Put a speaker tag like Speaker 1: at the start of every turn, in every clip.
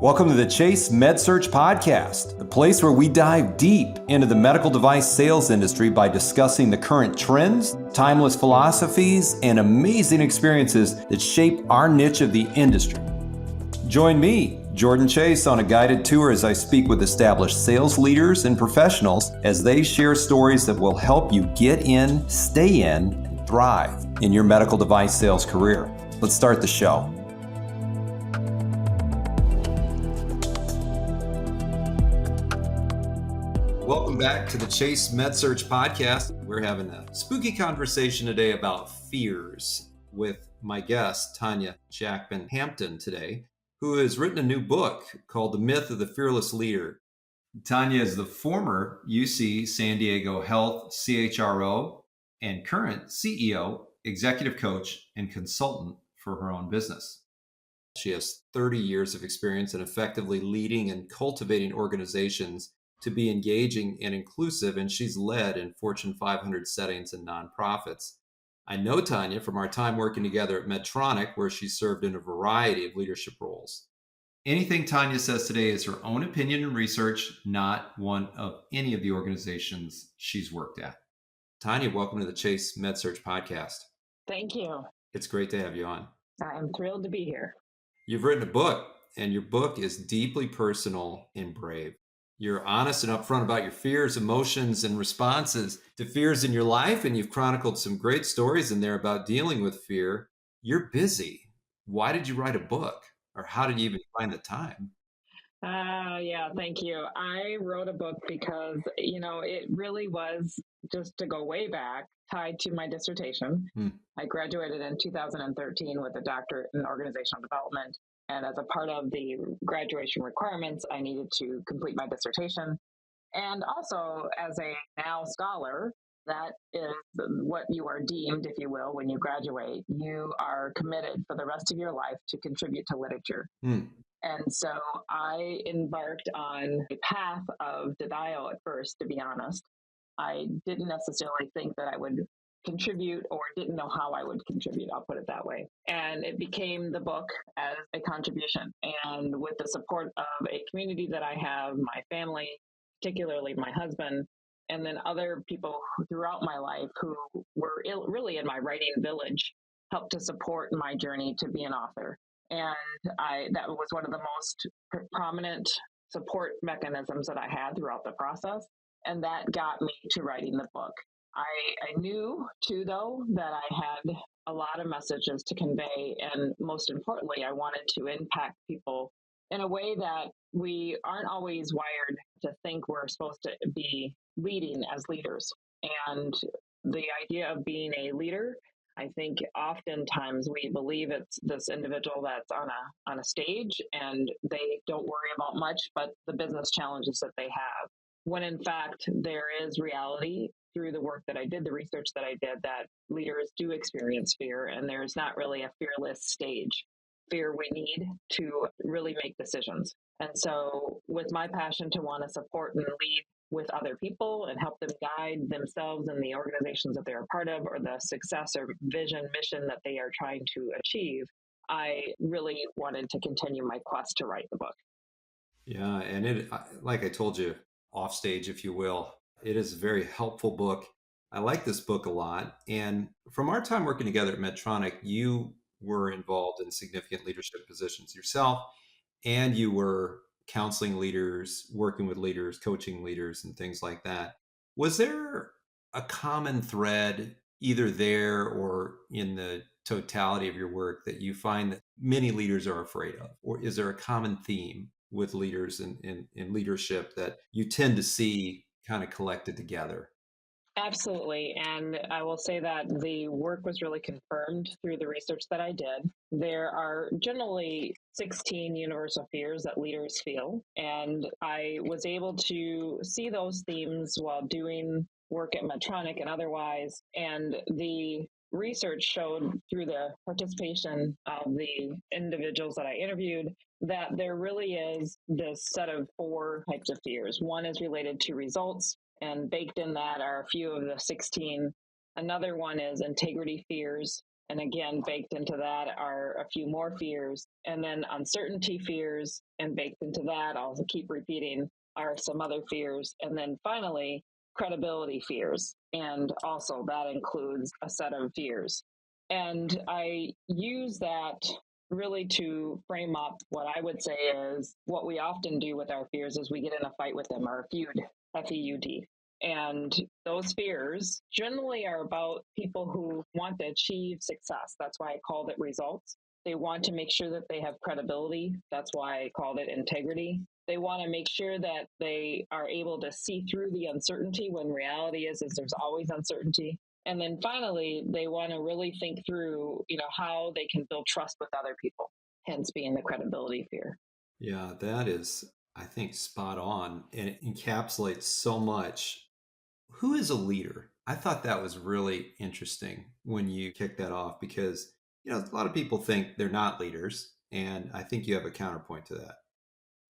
Speaker 1: Welcome to the Chase MedSearch Podcast, the place where we dive deep into the medical device sales industry by discussing the current trends, timeless philosophies, and amazing experiences that shape our niche of the industry. Join me, Jordan Chase, on a guided tour as I speak with established sales leaders and professionals as they share stories that will help you get in, stay in, and thrive in your medical device sales career. Let's start the show. Welcome back to the Chase MedSearch Podcast. We're having a spooky conversation today about fears with my guest, Tonya Jackman Hampton today, who has written a new book called The Myth of the Fearless Leader. Tonya is the former UC San Diego Health CHRO and current CEO, executive coach, and consultant for her own business. She has 30 years of experience in effectively leading and cultivating organizations to be engaging and inclusive, and she's led in Fortune 500 settings and nonprofits. I know Tonya from our time working together at Medtronic, where she served in a variety of leadership roles. Anything Tonya says today is her own opinion and research, not one of any of the organizations she's worked at. Tonya, welcome to the Chase MedSearch Podcast.
Speaker 2: Thank you.
Speaker 1: It's great to have you on.
Speaker 2: I'm thrilled to be here.
Speaker 1: You've written a book, and your book is deeply personal and brave. You're honest and upfront about your fears, emotions, and responses to fears in your life, and you've chronicled some great stories in there about dealing with fear. You're busy. Why did you write a book? Or how did you even find the time?
Speaker 2: Thank you. I wrote a book because, it really was, just to go way back, tied to my dissertation. I graduated in 2013 with a doctorate in organizational development. And as a part of the graduation requirements, I needed to complete my dissertation. And also, as a now scholar, that is what you are deemed, if you will, when you graduate. You are committed for the rest of your life to contribute to literature. And so I embarked on a path of denial at first, to be honest. I didn't necessarily think that I would contribute, or didn't know how I would contribute, I'll put it that way. And it became the book as a contribution. And with the support of a community that I have, my family, particularly my husband, and then other people throughout my life who were really in my writing village, helped to support my journey to be an author. And that was one of the most prominent support mechanisms that I had throughout the process. And that got me to writing the book. I knew, too, though, that I had a lot of messages to convey. And most importantly, I wanted to impact people in a way that we aren't always wired to think we're supposed to be leading as leaders. And the idea of being a leader, I think oftentimes we believe it's this individual that's on a stage and they don't worry about much but the business challenges that they have. When in fact, there is reality through the work that I did, the research that I did, that leaders do experience fear, and there's not really a fearless stage. Fear we need to really make decisions. And so with my passion to want to support and lead with other people and help them guide themselves and the organizations that they're a part of, or the success or vision, mission that they are trying to achieve, I really wanted to continue my quest to write the book.
Speaker 1: Yeah, and it, like I told you, off stage, if you will, it is a very helpful book. I like this book a lot. And from our time working together at Medtronic, you were involved in significant leadership positions yourself, and you were counseling leaders, working with leaders, coaching leaders, and things like that. Was there a common thread either there or in the totality of your work that you find that many leaders are afraid of? Or is there a common theme with leaders in leadership that you tend to see kind of collected together?
Speaker 2: Absolutely. And I will say that the work was really confirmed through the research that I did. There are generally 16 universal fears that leaders feel. And I was able to see those themes while doing work at Medtronic and otherwise. And the research showed through the participation of the individuals that I interviewed that there really is this set of 4 types of fears. One is related to results, and baked in that are a few of the 16. Another one is integrity fears. And again, baked into that are a few more fears. And then uncertainty fears, and baked into that, I'll keep repeating, are some other fears. And then finally, credibility fears. And also that includes a set of fears. And I use that really to frame up what I would say is what we often do with our fears is we get in a fight with them, or a feud, F-E-U-D. And those fears generally are about people who want to achieve success. That's why I called it results. They want to make sure that they have credibility. That's why I called it integrity. They want to make sure that they are able to see through the uncertainty when reality is there's always uncertainty. And then finally, they want to really think through, how they can build trust with other people, hence being the credibility fear.
Speaker 1: Yeah, that is, I think, spot on. And it encapsulates so much. Who is a leader? I thought that was really interesting when you kicked that off because, a lot of people think they're not leaders. And I think you have a counterpoint to that.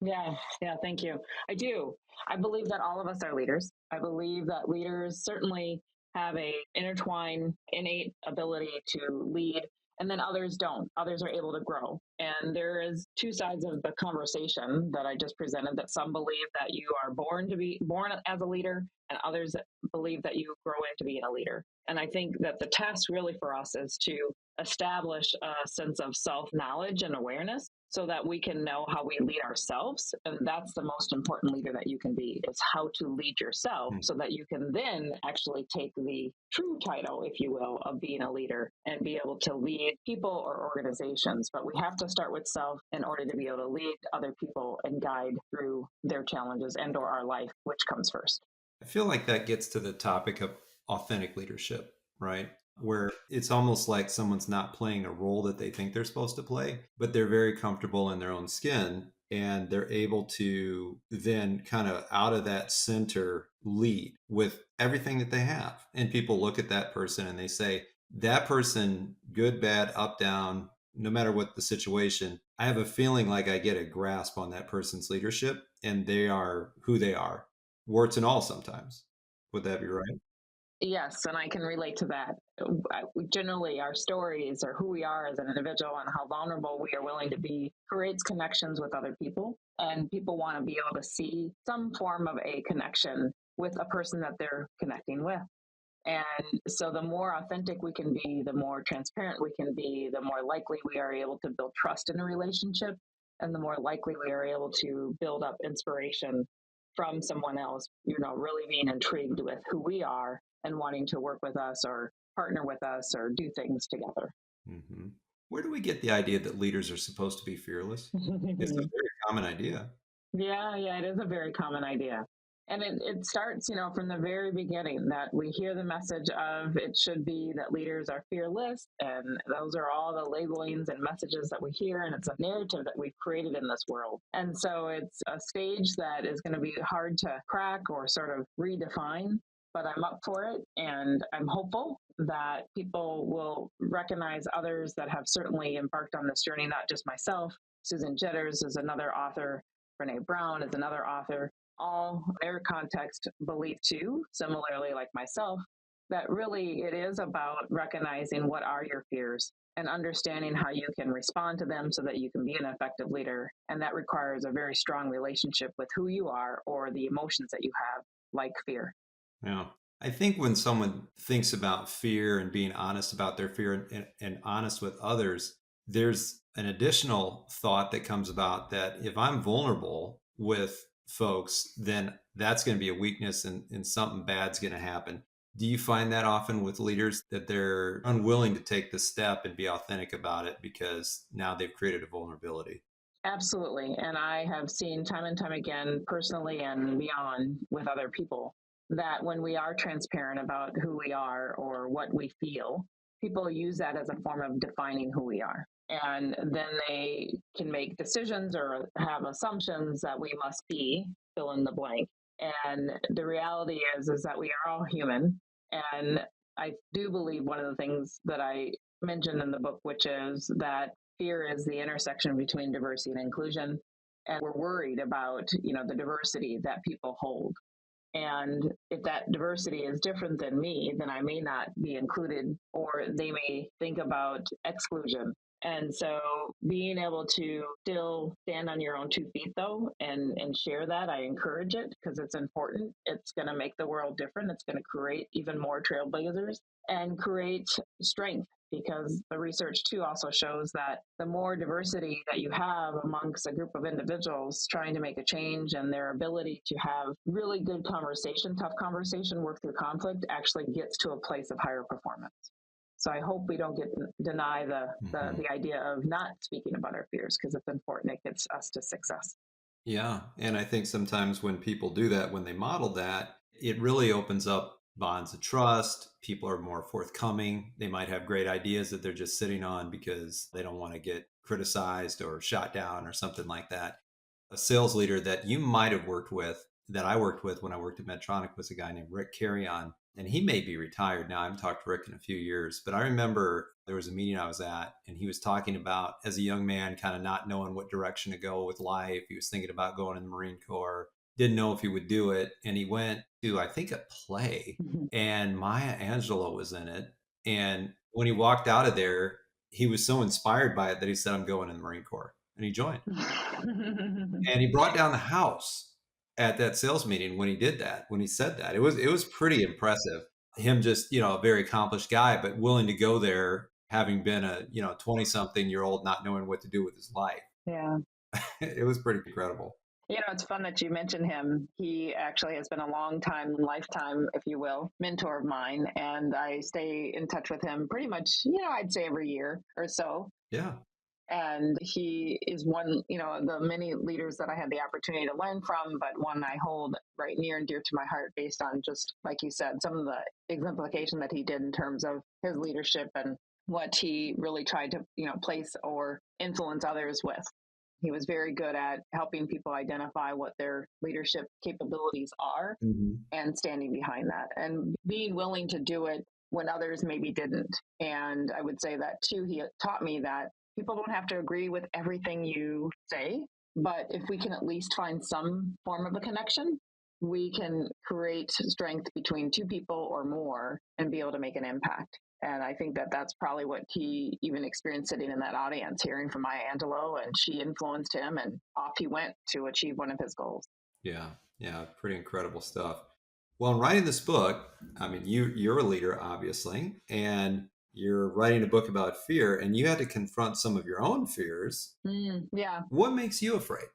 Speaker 2: Yeah, thank you. I do. I believe that all of us are leaders. I believe that leaders certainly have a intertwined innate ability to lead, and then others don't. Others are able to grow. And there is two sides of the conversation that I just presented, that some believe that you are born as a leader, and others believe that you grow into being a leader. And I think that the task really for us is to establish a sense of self-knowledge and awareness so that we can know how we lead ourselves. And that's the most important leader that you can be, is how to lead yourself so that you can then actually take the true title, if you will, of being a leader and be able to lead people or organizations. But we have to start with self in order to be able to lead other people and guide through their challenges and or our life, which comes first.
Speaker 1: I feel like that gets to the topic of authentic leadership, right? Where it's almost like someone's not playing a role that they think they're supposed to play, but they're very comfortable in their own skin and they're able to then kind of out of that center lead with everything that they have. And people look at that person and they say, that person, good, bad, up, down, no matter what the situation, I have a feeling like I get a grasp on that person's leadership and they are who they are, warts and all sometimes. Would that be right?
Speaker 2: Yes, and I can relate to that. Generally, our stories or who we are as an individual and how vulnerable we are willing to be creates connections with other people. And people want to be able to see some form of a connection with a person that they're connecting with. And so the more authentic we can be, the more transparent we can be, the more likely we are able to build trust in a relationship, and the more likely we are able to build up inspiration from someone else, really being intrigued with who we are and wanting to work with us or partner with us or do things together.
Speaker 1: Mm-hmm. Where do we get the idea that leaders are supposed to be fearless? It's a very common idea.
Speaker 2: Yeah, it is a very common idea. And it starts, from the very beginning that we hear the message of it should be that leaders are fearless. And those are all the labelings and messages that we hear. And it's a narrative that we've created in this world. And so it's a stage that is going to be hard to crack or sort of redefine. But I'm up for it. And I'm hopeful that people will recognize others that have certainly embarked on this journey, not just myself. Susan Jetters is another author. Brene Brown is another author. All their context believe too, similarly like myself, that really it is about recognizing what are your fears and understanding how you can respond to them so that you can be an effective leader. And that requires a very strong relationship with who you are or the emotions that you have, like fear.
Speaker 1: Yeah. I think when someone thinks about fear and being honest about their fear and honest with others, there's an additional thought that comes about that if I'm vulnerable with folks, then that's going to be a weakness and something bad's going to happen. Do you find that often with leaders that they're unwilling to take the step and be authentic about it because now they've created a vulnerability?
Speaker 2: Absolutely. And I have seen time and time again, personally and beyond with other people, that when we are transparent about who we are or what we feel, people use that as a form of defining who we are. And then they can make decisions or have assumptions that we must be fill in the blank. And the reality is that we are all human. And I do believe one of the things that I mentioned in the book, which is that fear is the intersection between diversity and inclusion. And we're worried about, the diversity that people hold. And if that diversity is different than me, then I may not be included, or they may think about exclusion. And so being able to still stand on your own 2 feet, though, and share that, I encourage it because it's important. It's going to make the world different. It's going to create even more trailblazers and create strength, because the research too also shows that the more diversity that you have amongst a group of individuals trying to make a change, and their ability to have really good conversation, tough conversation, work through conflict, actually gets to a place of higher performance. So I hope we don't deny the idea of not speaking about our fears, because it's important. It gets us to success.
Speaker 1: Yeah. And I think sometimes when people do that, when they model that, it really opens up bonds of trust. People are more forthcoming. They might have great ideas that they're just sitting on because they don't want to get criticized or shot down or something like that. A sales leader that you might have worked with, that I worked with when I worked at Medtronic, was a guy named Rick Carrion. And he may be retired now. I haven't talked to Rick in a few years, but I remember there was a meeting I was at, and he was talking about, as a young man, kind of not knowing what direction to go with life. He was thinking about going in the Marine Corps, didn't know if he would do it. And he went to, I think, a play, and Maya Angelou was in it. And when he walked out of there, he was so inspired by it that he said, I'm going in the Marine Corps. And he joined. And he brought down the house at that sales meeting when he did that, when he said that. It was pretty impressive. Him just, a very accomplished guy, but willing to go there, having been a, 20-something-year-old, not knowing what to do with his life.
Speaker 2: Yeah.
Speaker 1: It was pretty incredible.
Speaker 2: It's fun that you mentioned him. He actually has been a lifetime, if you will, mentor of mine. And I stay in touch with him pretty much, I'd say every year or so.
Speaker 1: Yeah.
Speaker 2: And he is one, of the many leaders that I had the opportunity to learn from, but one I hold right near and dear to my heart based on, just like you said, some of the exemplification that he did in terms of his leadership and what he really tried to, place or influence others with. He was very good at helping people identify what their leadership capabilities are, and standing behind that and being willing to do it when others maybe didn't. And I would say that too, he taught me that people don't have to agree with everything you say, but if we can at least find some form of a connection, we can create strength between 2 people or more and be able to make an impact. And I think that that's probably what he even experienced sitting in that audience, hearing from Maya Angelou, and she influenced him, and off he went to achieve one of his goals.
Speaker 1: Yeah. Pretty incredible stuff. Well, in writing this book, I mean, you're a leader, obviously, and you're writing a book about fear, and you had to confront some of your own fears.
Speaker 2: Yeah.
Speaker 1: What makes you afraid?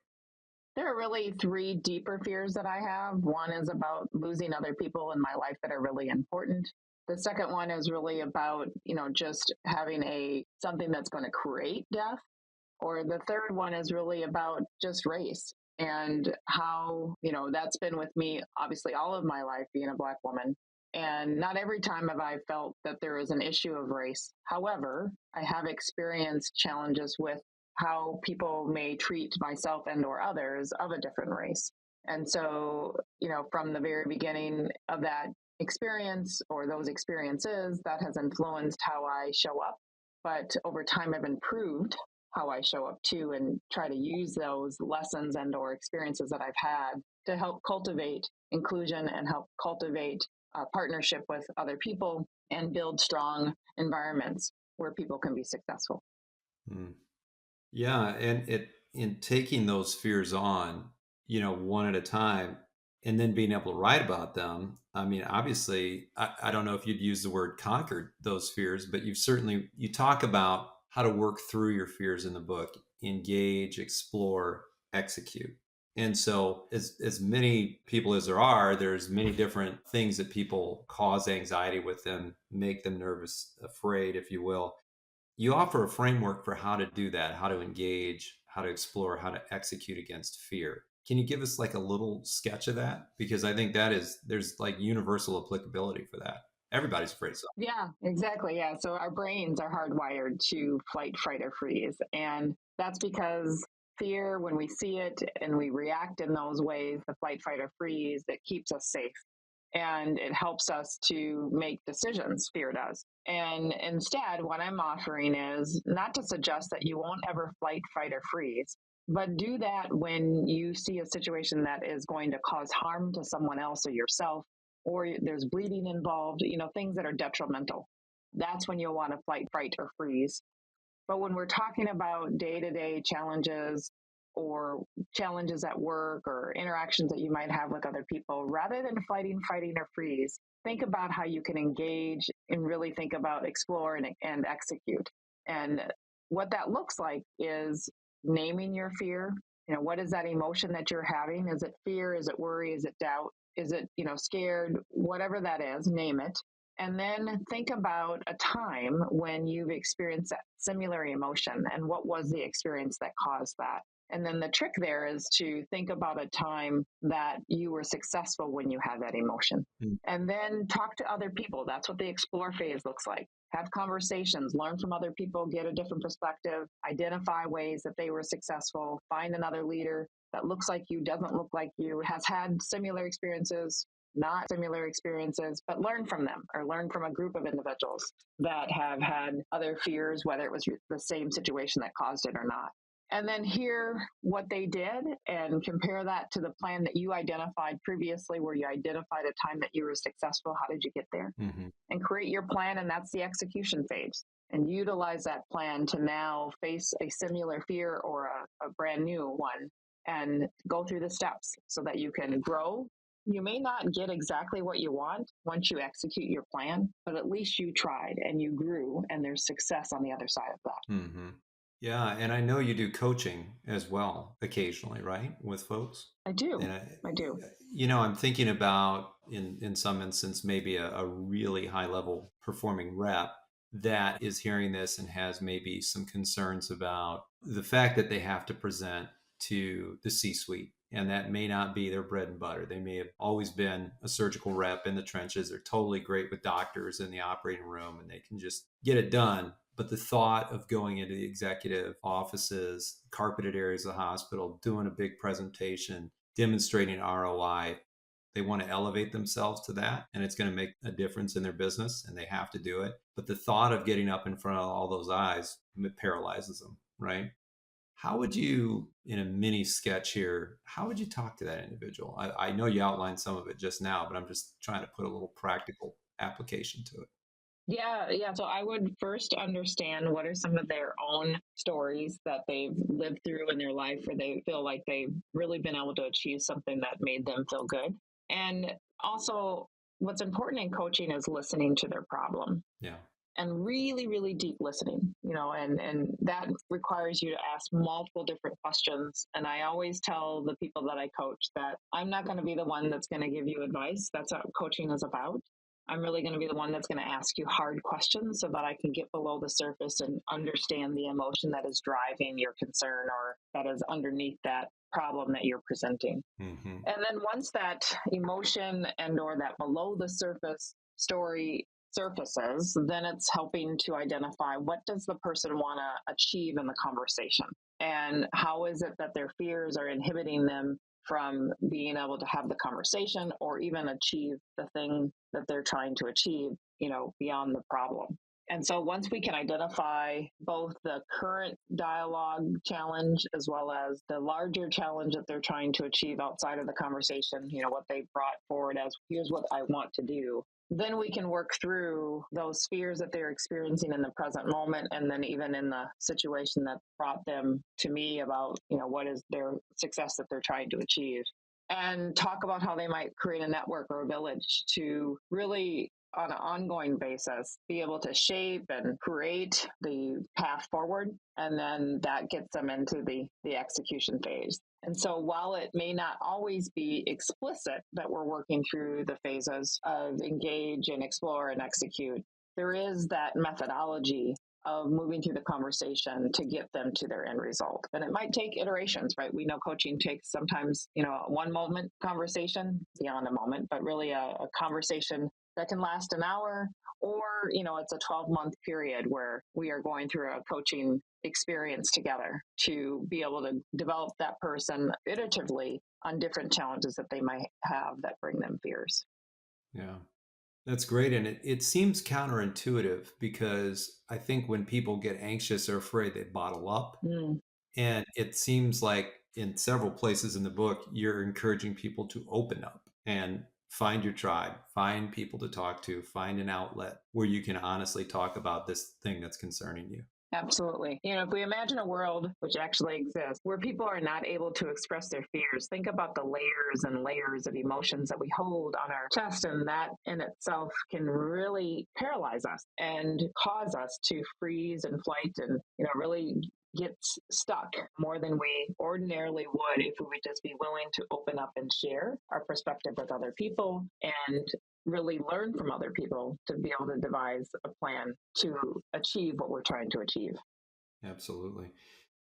Speaker 2: There are really 3 deeper fears that I have. One is about losing other people in my life that are really important. The second one is really about, just having something that's going to create death. Or the third one is really about just race and how, that's been with me, obviously, all of my life, being a Black woman. And not every time have I felt that there is an issue of race. However, I have experienced challenges with how people may treat myself and or others of a different race. And so, from the very beginning of that experience or those experiences, that has influenced how I show up. But over time, I've improved how I show up too, and try to use those lessons and or experiences that I've had to help cultivate inclusion and help cultivate a partnership with other people and build strong environments where people can be successful.
Speaker 1: Yeah. And in taking those fears on, one at a time, and then being able to write about them. I mean, obviously, I don't know if you'd use the word conquered those fears, but you talk about how to work through your fears in the book: engage, explore, execute. And so as many people as there's many different things that people cause anxiety with them, make them nervous, afraid, if you will. You offer a framework for how to do that, how to engage, how to explore, how to execute against fear. Can you give us like a little sketch of that? Because I think there's like universal applicability for that. Everybody's afraid of something.
Speaker 2: Yeah, exactly. Yeah. So our brains are hardwired to fight, fright, or freeze. And that's because fear, when we see it and we react in those ways, the fight, fight, or freeze, that keeps us safe. And it helps us to make decisions, fear does. And instead, what I'm offering is not to suggest that you won't ever fight, fight, or freeze, But do that when you see a situation that is going to cause harm to someone else or yourself, or there's bleeding involved, things that are detrimental. That's when you'll want to fight, fright, or freeze. But when we're talking about day to day challenges or challenges at work or interactions that you might have with other people, rather than fighting, or freeze, think about how you can engage and really think about explore and execute. And what that looks like is naming your fear. What is that emotion that you're having? Is it fear? Is it worry? Is it doubt? Is it, scared? Whatever that is, name it. And then think about a time when you've experienced that similar emotion and what was the experience that caused that. And then the trick there is to think about a time that you were successful when you had that emotion. And then talk to other people. That's what the explore phase looks like. Have conversations, learn from other people, get a different perspective, identify ways that they were successful, find another leader that looks like you, doesn't look like you, has had similar experiences, not similar experiences, but learn from them or learn from a group of individuals that have had other fears, whether it was the same situation that caused it or not. And then hear what they did and compare that to the plan that you identified previously, where you identified a time that you were successful. How did you get there? And create your plan. And that's the execution phase. And utilize that plan to now face a similar fear or a brand new one and go through the steps so that you can grow. You may not get exactly what you want once you execute your plan, but at least you tried and you grew, and there's success on the other side of that.
Speaker 1: Yeah, and I know you do coaching as well occasionally, right, with folks?
Speaker 2: I do.
Speaker 1: And
Speaker 2: I do.
Speaker 1: I'm thinking about in some instance maybe a really high level performing rep that is hearing this and has maybe some concerns about the fact that they have to present to the C-suite, and that may not be their bread and butter. They may have always been a surgical rep in the trenches. They're totally great with doctors in the operating room and they can just get it done. But the thought of going into the executive offices, carpeted areas of the hospital, doing a big presentation, demonstrating ROI, they want to elevate themselves to that, and it's going to make a difference in their business, and they have to do it. But the thought of getting up in front of all those eyes, it paralyzes them, right? How would you, in a mini sketch here, how would you talk to that individual? I know you outlined some of it just now, but I'm just trying to put a little practical application to it.
Speaker 2: Yeah. So I would first understand what are some of their own stories that they've lived through in their life where they feel like they've really been able to achieve something that made them feel good. And also, what's important in coaching is listening to their problem.
Speaker 1: Yeah.
Speaker 2: And really, really deep listening, and that requires you to ask multiple different questions. And I always tell the people that I coach that I'm not going to be the one that's going to give you advice. That's what coaching is about. I'm really going to be the one that's going to ask you hard questions so that I can get below the surface and understand the emotion that is driving your concern or that is underneath that problem that you're presenting. And then once that emotion and or that below the surface story surfaces, then it's helping to identify what does the person want to achieve in the conversation, and how is it that their fears are inhibiting them from being able to have the conversation or even achieve the thing that they're trying to achieve, beyond the problem. And so once we can identify both the current dialogue challenge as well as the larger challenge that they're trying to achieve outside of the conversation, what they brought forward as here's what I want to do, then we can work through those fears that they're experiencing in the present moment, and then even in the situation that brought them to me about, what is their success that they're trying to achieve, and talk about how they might create a network or a village to really on an ongoing basis be able to shape and create the path forward, and then that gets them into the execution phase. And so while it may not always be explicit that we're working through the phases of engage and explore and execute, there is that methodology of moving through the conversation to get them to their end result. And it might take iterations, right? We know coaching takes sometimes, a one moment conversation beyond a moment, but really a conversation that can last an hour, or, it's a 12-month period where we are going through a coaching experience together to be able to develop that person iteratively on different challenges that they might have that bring them fears.
Speaker 1: Yeah. That's great. And it seems counterintuitive because I think when people get anxious or afraid, they bottle up. And it seems like in several places in the book, you're encouraging people to open up and find your tribe, find people to talk to, find an outlet where you can honestly talk about this thing that's concerning you.
Speaker 2: Absolutely. If we imagine a world which actually exists where people are not able to express their fears, think about the layers and layers of emotions that we hold on our chest. And that in itself can really paralyze us and cause us to freeze and flight and, really get stuck more than we ordinarily would if we would just be willing to open up and share our perspective with other people and really learn from other people to be able to devise a plan to achieve what we're trying to achieve.
Speaker 1: Absolutely.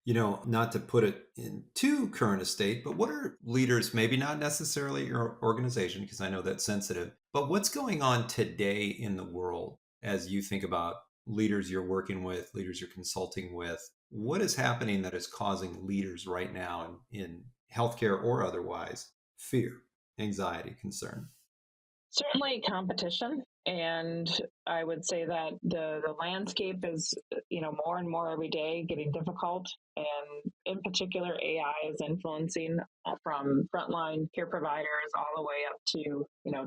Speaker 1: Not to put it in too current a state, but what are leaders, maybe not necessarily your organization, because I know that's sensitive, but what's going on today in the world as you think about leaders you're working with, leaders you're consulting with? What is happening that is causing leaders right now in healthcare or otherwise fear, anxiety, concern?
Speaker 2: Certainly competition. And I would say that the landscape is, more and more every day getting difficult. And in particular, AI is influencing from frontline care providers all the way up to,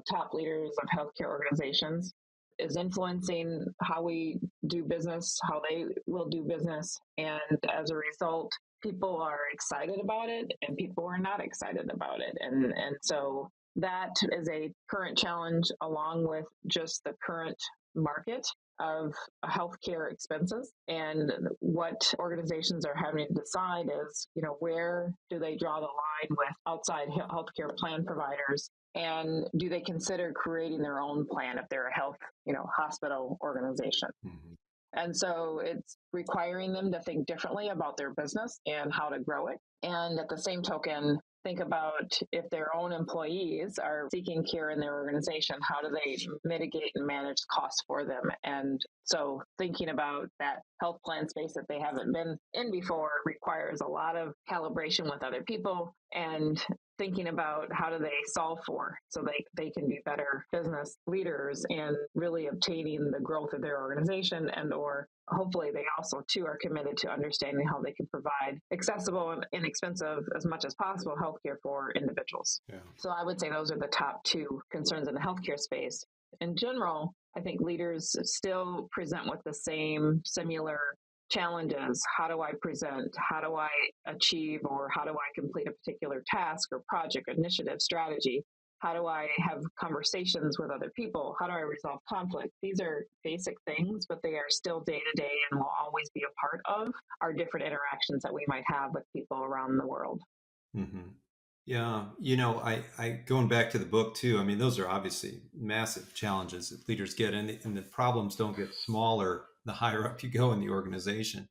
Speaker 2: top leaders of healthcare organizations, is influencing how we do business, how they will do business. And as a result, people are excited about it and people are not excited about it. And so that is a current challenge along with just the current market of healthcare expenses. And what organizations are having to decide is, where do they draw the line with outside healthcare plan providers? And do they consider creating their own plan if they're a health, hospital organization? Mm-hmm. And so it's requiring them to think differently about their business and how to grow it. And at the same token, think about if their own employees are seeking care in their organization, how do they mitigate and manage costs for them? And so thinking about that health plan space that they haven't been in before requires a lot of calibration with other people and thinking about how do they solve for so they can be better business leaders and really obtaining the growth of their organization and or hopefully they also too are committed to understanding how they can provide accessible and inexpensive as much as possible healthcare for individuals. Yeah. So I would say those are the top two concerns in the healthcare space. In general, I think leaders still present with the same similar challenges. How do I present? How do I achieve or how do I complete a particular task or project, initiative, strategy? How do I have conversations with other people? How do I resolve conflict? These are basic things, but they are still day to day and will always be a part of our different interactions that we might have with people around the world.
Speaker 1: Mm-hmm. Yeah, I going back to the book too. I mean, those are obviously massive challenges that leaders get, and the problems don't get smaller the higher up you go in the organization.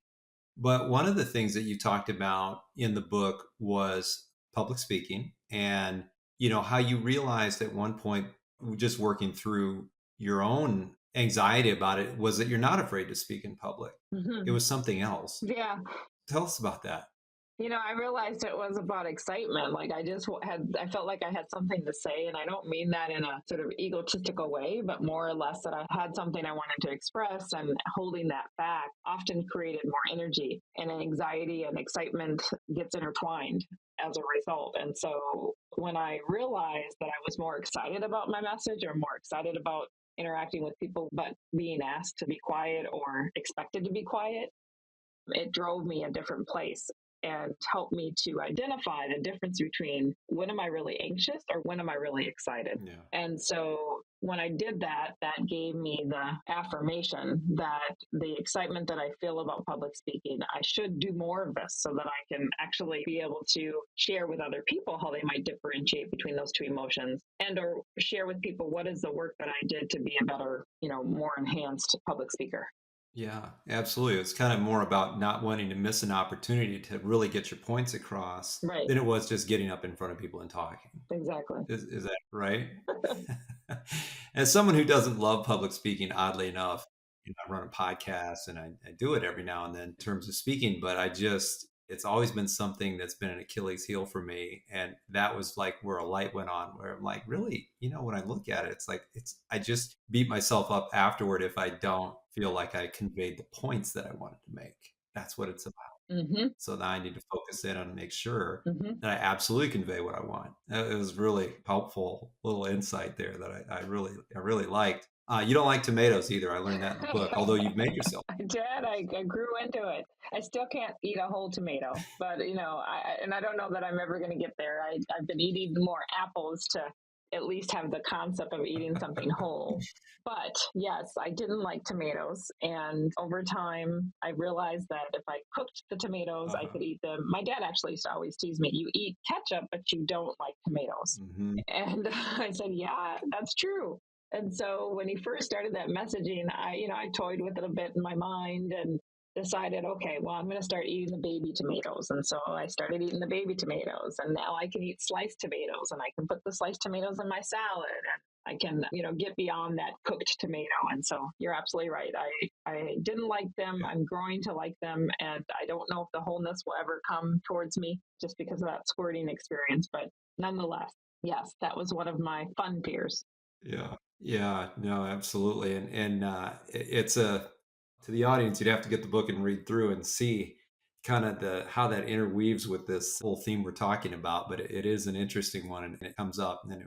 Speaker 1: But one of the things that you talked about in the book was public speaking, and how you realized at one point, just working through your own anxiety about it, was that you're not afraid to speak in public. Mm-hmm. It was something else.
Speaker 2: Yeah.
Speaker 1: Tell us about that.
Speaker 2: I realized it was about excitement. Like I felt like I had something to say. And I don't mean that in a sort of egotistical way, but more or less that I had something I wanted to express, and holding that back often created more energy, and anxiety and excitement gets intertwined as a result. And so when I realized that I was more excited about my message or more excited about interacting with people, but being asked to be quiet or expected to be quiet, it drove me a different place and helped me to identify the difference between when am I really anxious or when am I really excited. Yeah. And so when I did that, that gave me the affirmation that the excitement that I feel about public speaking, I should do more of this so that I can actually be able to share with other people how they might differentiate between those two emotions, and or share with people what is the work that I did to be a better, more enhanced public speaker.
Speaker 1: Yeah, absolutely. It's kind of more about not wanting to miss an opportunity to really get your points across than it was just getting up in front of people and talking.
Speaker 2: Exactly.
Speaker 1: Is that right? As someone who doesn't love public speaking, oddly enough, I run a podcast and I do it every now and then in terms of speaking, but it's always been something that's been an Achilles heel for me. And that was like where a light went on, where I'm like, really, when I look at it, it's like, I just beat myself up afterward if I don't feel like I conveyed the points that I wanted to make. That's what it's about. So now I need to focus in on and make sure that I absolutely convey what I want. It was really helpful little insight there that I really liked. You don't like tomatoes either. I learned that in the book, although you've made yourself.
Speaker 2: I did. I grew into it. I still can't eat a whole tomato, but I don't know that I'm ever going to get there. I've been eating more apples to at least have the concept of eating something whole. But yes, I didn't like tomatoes. And over time, I realized that if I cooked the tomatoes, I could eat them. My dad actually used to always tease me, you eat ketchup, but you don't like tomatoes. And I said, yeah, that's true. And so when he first started that messaging, I toyed with it a bit in my mind and decided, okay, well, I'm going to start eating the baby tomatoes. And so I started eating the baby tomatoes, and now I can eat sliced tomatoes, and I can put the sliced tomatoes in my salad, and I can, get beyond that cooked tomato. And so you're absolutely right. I didn't like them. I'm growing to like them. And I don't know if the wholeness will ever come towards me just because of that squirting experience. But nonetheless, yes, that was one of my fun fears.
Speaker 1: Yeah. Yeah, no, absolutely. And it's to the audience, you'd have to get the book and read through and see kind of the how that interweaves with this whole theme we're talking about. But it is an interesting one, and it comes up, and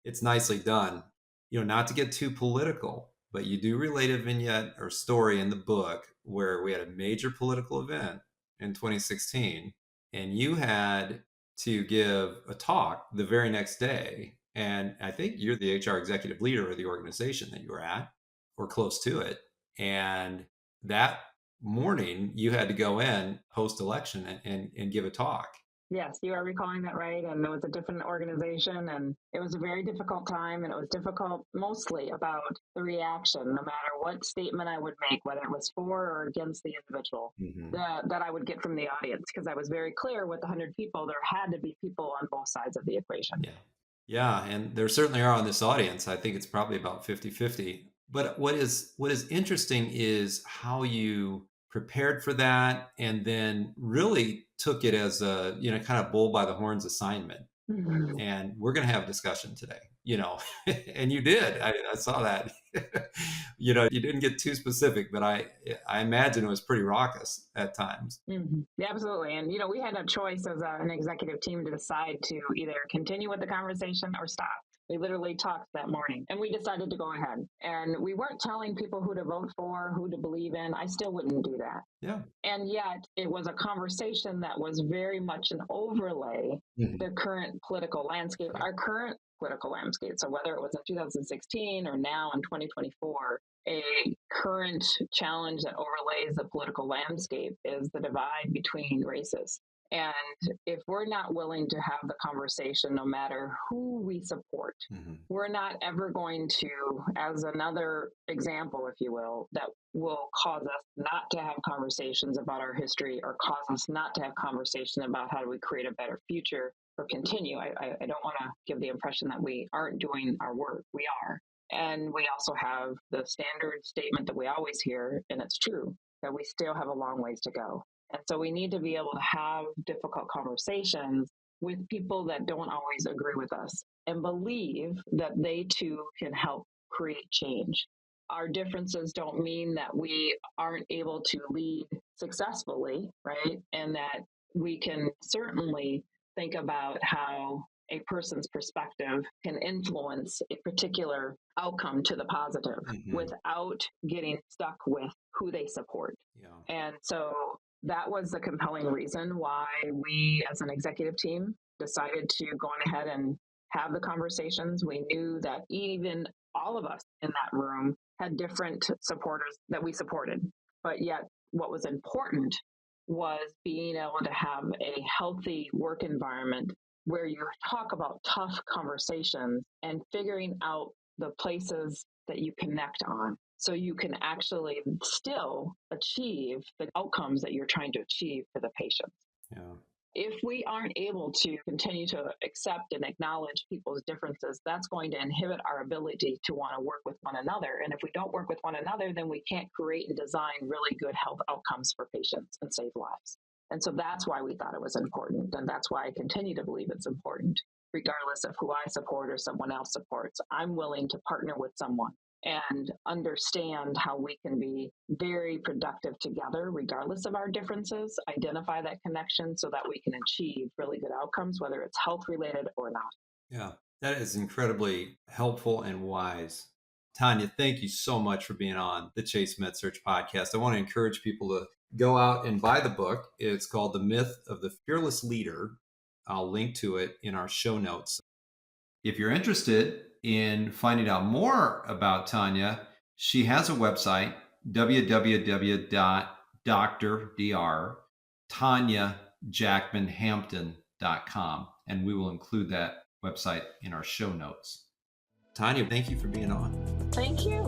Speaker 1: it's nicely done. Not to get too political, but you do relate a vignette or story in the book where we had a major political event in 2016, and you had to give a talk the very next day. And I think you're the HR executive leader of the organization that you were at or close to it. And that morning, you had to go in post election and give a talk.
Speaker 2: Yes, you are recalling that right. And it was a different organization, and it was a very difficult time. And it was difficult mostly about the reaction, no matter what statement I would make, whether it was for or against the individual, that I would get from the audience. Because I was very clear with 100 people, there had to be people on both sides of the equation.
Speaker 1: Yeah. Yeah. And there certainly are on this audience. I think it's probably about 50-50. But what is interesting is how you prepared for that and then really took it as a kind of bull by the horns assignment. And we're going to have a discussion today, and you did. I saw that. You didn't get too specific, but I imagine it was pretty raucous at times.
Speaker 2: Yeah, absolutely. And we had a choice as an executive team to decide to either continue with the conversation or stop. We literally talked that morning, and we decided to go ahead. And we weren't telling people who to vote for, who to believe in. I still wouldn't do that.
Speaker 1: Yeah.
Speaker 2: And yet it was a conversation that was very much an overlay, the current political landscape, our current political landscape. So whether it was in 2016 or now in 2024, a current challenge that overlays the political landscape is the divide between races. And if we're not willing to have the conversation, no matter who we support, we're not ever going to, as another example, if you will, that will cause us not to have conversations about our history or cause us not to have conversation about how do we create a better future or continue. I don't want to give the impression that we aren't doing our work. We are. And we also have the standard statement that we always hear, and it's true, that we still have a long ways to go. And so we need to be able to have difficult conversations with people that don't always agree with us and believe that they too can help create change. Our differences don't mean that we aren't able to lead successfully, right? And that we can certainly think about how a person's perspective can influence a particular outcome to the positive without getting stuck with who they support. Yeah. And so that was the compelling reason why we, as an executive team, decided to go on ahead and have the conversations. We knew that even all of us in that room had different supporters that we supported. But yet, what was important was being able to have a healthy work environment where you talk about tough conversations and figuring out the places that you connect on, so you can actually still achieve the outcomes that you're trying to achieve for the patients.
Speaker 1: Yeah.
Speaker 2: If we aren't able to continue to accept and acknowledge people's differences, that's going to inhibit our ability to want to work with one another. And if we don't work with one another, then we can't create and design really good health outcomes for patients and save lives. And so that's why we thought it was important. And that's why I continue to believe it's important, regardless of who I support or someone else supports. I'm willing to partner with someone and understand how we can be very productive together, regardless of our differences, identify that connection so that we can achieve really good outcomes, whether it's health related or not.
Speaker 1: Yeah, that is incredibly helpful and wise. Tonya, thank you so much for being on the Chase MedSearch podcast. I want to encourage people to go out and buy the book. It's called The Myth of the Fearless Leader. I'll link to it in our show notes. If you're interested in finding out more about Tonya, she has a website, www.drtonyajackmanhampton.com, and we will include that website in our show notes. Tonya, thank you for being on.
Speaker 2: Thank you.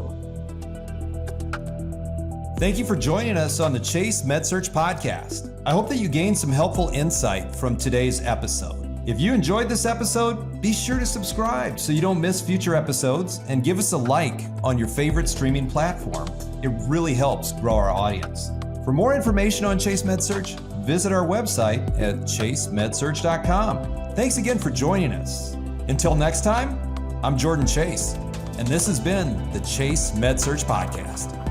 Speaker 1: Thank you for joining us on the Chase MedSearch podcast. I hope that you gained some helpful insight from today's episode. If you enjoyed this episode, be sure to subscribe so you don't miss future episodes, and give us a like on your favorite streaming platform. It really helps grow our audience. For more information on Chase MedSearch, visit our website at chasemedsearch.com. Thanks again for joining us. Until next time, I'm Jordan Chase, and this has been the Chase MedSearch podcast.